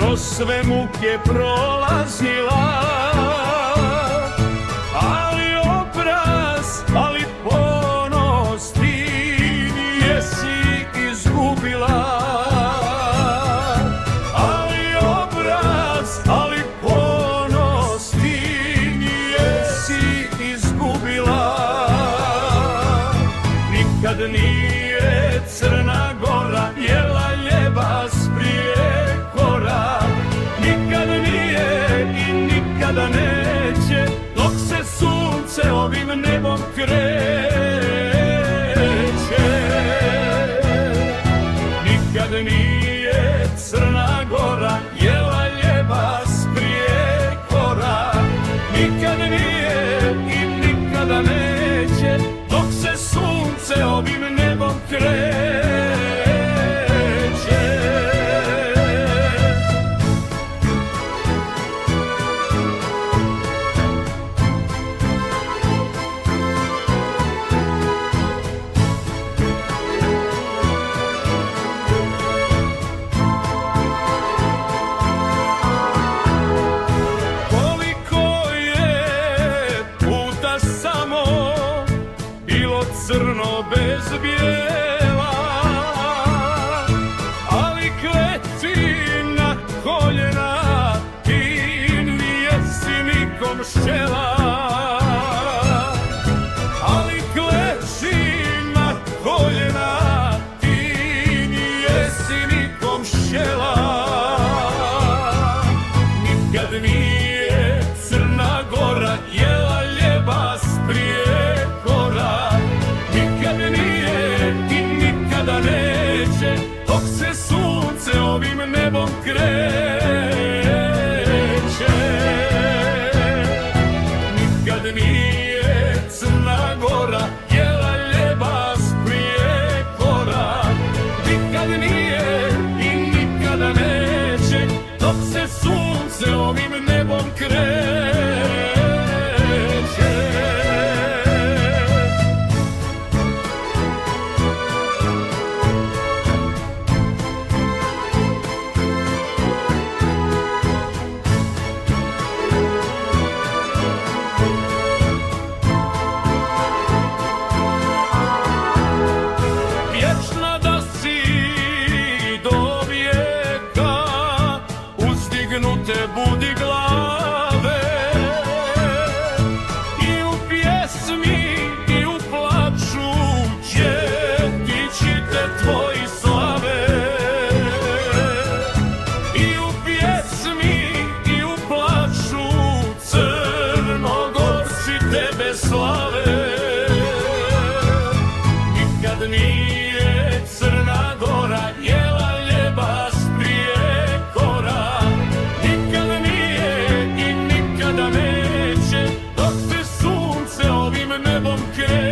kroz sve muke prolazila, ali obraz, ali ponos ti nijesi izgubila. Ali obraz, ali ponos ti nijesi izgubila. Nikad nije Crna Gora jela ljeba s Prijekora, nikad nije i nikada neće, dok se sunce ovim nebom kreće. Nikad nije Crna Gora jela ljeba s Prijekora, nikad nije i nikada neće, dok se sunce ovim nebom kreće. Crno bez bijela, ali kleti na koljena i nijesi nikom šćela. Ali kleti na koljena i nijesi nikom šćela. Nikad nije Crna Gora jela ljeba s Prijekora, nikad nije i nikada neće, dok se sunce ovim nebom kreće. Nikad nije Crna Gora jela ljeba s Prijekora, nikad nije i nikada neće, dok se sunce ovim nebom kreće. Uzdignute budi glave i u pjesmi i u plaču ćetići te tvoji slave. I u pjesmi i u plaču Crnogorci tebe slave. Nikad nije Crna Gora jela ljeba s Prijekora, nikad nije i nikada neće, dok se sunce ovim nebom kreće.